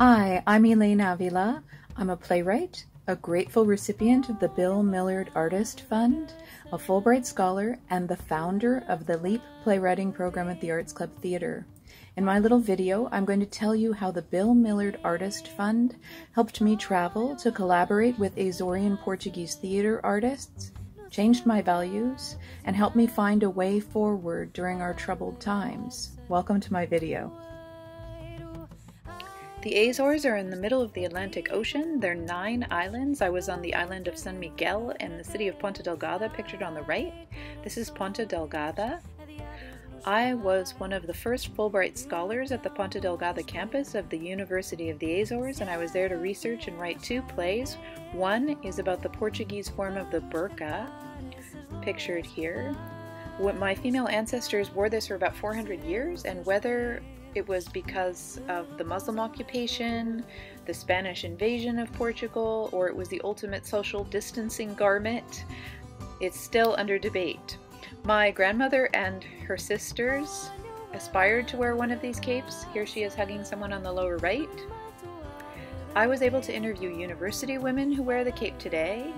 Hi, I'm Elaine Avila. I'm a playwright, a grateful recipient of the Bill Millard Artist Fund, a Fulbright Scholar, and the founder of the LEAP playwriting program at the Arts Club Theatre. In my little video, I'm going to tell you how the Bill Millard Artist Fund helped me travel to collaborate with Azorean Portuguese theater artists, changed my values, and helped me find a way forward during our troubled times. Welcome to my video. The Azores are in the middle of the Atlantic Ocean. They're 9 islands. I was on the island of San Miguel and the city of Ponta Delgada, pictured on the right. This is Ponta Delgada. I was one of the first Fulbright scholars at the Ponta Delgada campus of the University of the Azores, and I was there to research and write 2 plays. One is about the Portuguese form of the burqa, pictured here. My female ancestors wore this for about 400 years, and whether it was because of the Muslim occupation, the Spanish invasion of Portugal, or it was the ultimate social distancing garment, it's still under debate. My grandmother and her sisters aspired to wear one of these capes. Here she is hugging someone on the lower right. I was able to interview university women who wear the cape today,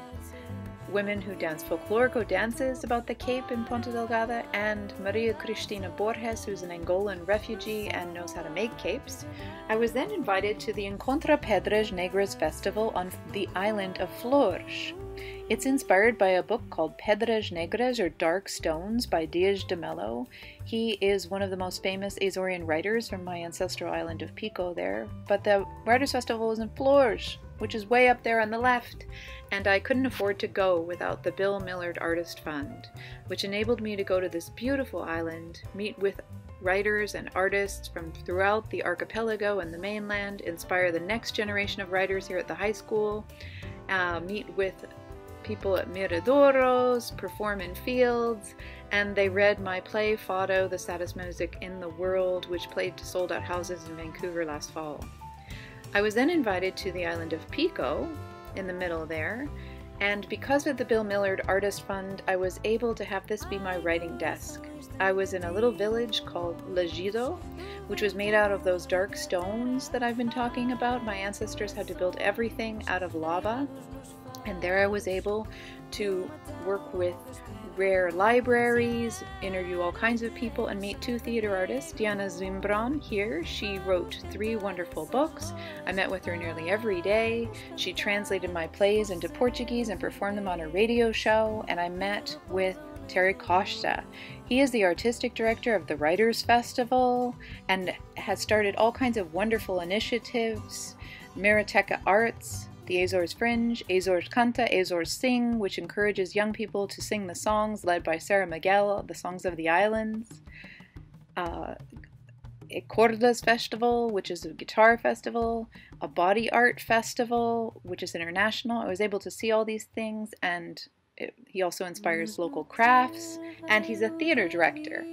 women who dance folklorico dances about the cape in Ponta Delgada, and Maria Cristina Borges, who's an Angolan refugee and knows how to make capes. I was then invited to the Encontra Pedras Negras festival on the island of Flores. It's inspired by a book called Pedras Negras, or Dark Stones, by Dias de Mello. He is one of the most famous Azorean writers from my ancestral island of Pico there, but the Writers' Festival was in Flores, which is way up there on the left, and I couldn't afford to go without the Bill Millard Artist Fund, which enabled me to go to this beautiful island, meet with writers and artists from throughout the archipelago and the mainland, inspire the next generation of writers here at the high school, meet with people at Miradouros, perform in fields, and they read my play Fado, the Saddest Music in the World, which played to sold-out houses in Vancouver last fall. I was then invited to the island of Pico, in the middle there, and because of the Bill Millard Artist Fund, I was able to have this be my writing desk. I was in a little village called Lagido, which was made out of those dark stones that I've been talking about. My ancestors had to build everything out of lava, and there I was able to work with rare libraries, interview all kinds of people, and meet 2 theater artists. Diana Zimbron here, she wrote 3 wonderful books. I met with her nearly every day. She translated my plays into Portuguese and performed them on a radio show, and I met with Terry Costa. He is the artistic director of the Writers' Festival and has started all kinds of wonderful initiatives, Miriteca Arts, the Azores Fringe, Azores Canta, Azores Sing, which encourages young people to sing the songs led by Sarah Miguel, the Songs of the Islands. A Cordas Festival, which is a guitar festival. A Body Art Festival, which is international. I was able to see all these things, and he also inspires local crafts, and he's a theater director.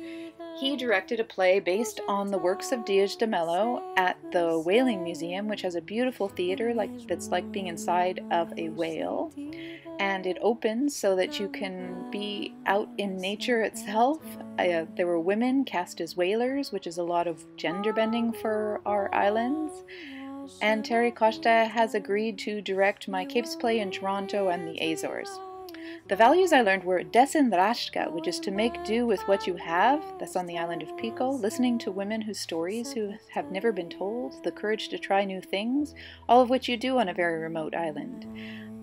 He directed a play based on the works of Dias de Mello at the Whaling Museum, which has a beautiful theater that's like being inside of a whale. And it opens so that you can be out in nature itself. There were women cast as whalers, which is a lot of gender bending for our islands. And Terry Costa has agreed to direct my Capes play in Toronto and the Azores. The values I learned were desenrasca, which is to make do with what you have, that's on the island of Pico, listening to women whose stories who have never been told, the courage to try new things, all of which you do on a very remote island.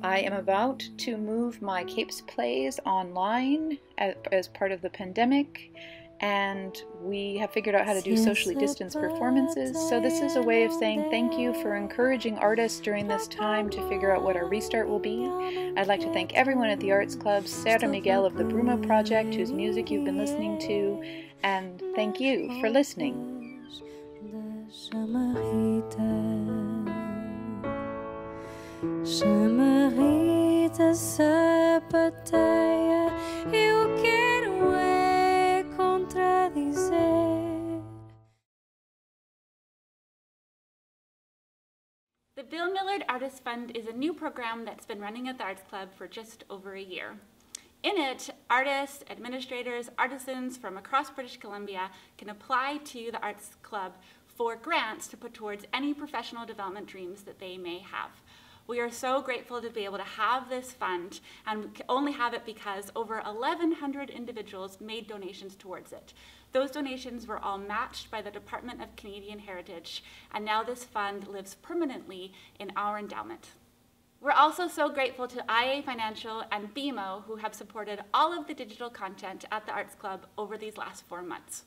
I am about to move my Capes plays online as part of the pandemic, and we have figured out how to do socially distanced performances. So this is a way of saying thank you for encouraging artists during this time to figure out what our restart will be. I'd like to thank everyone at the Arts Club, Sarah Miguel of the Bruma Project, whose music you've been listening to, and thank you for listening. The Bill Millard Artist Fund is a new program that's been running at the Arts Club for just over a year. In it, artists, administrators, artisans from across British Columbia can apply to the Arts Club for grants to put towards any professional development dreams that they may have. We are so grateful to be able to have this fund, and we only have it because over 1,100 individuals made donations towards it. Those donations were all matched by the Department of Canadian Heritage, and now this fund lives permanently in our endowment. We're also so grateful to IA Financial and BMO, who have supported all of the digital content at the Arts Club over these last 4 months.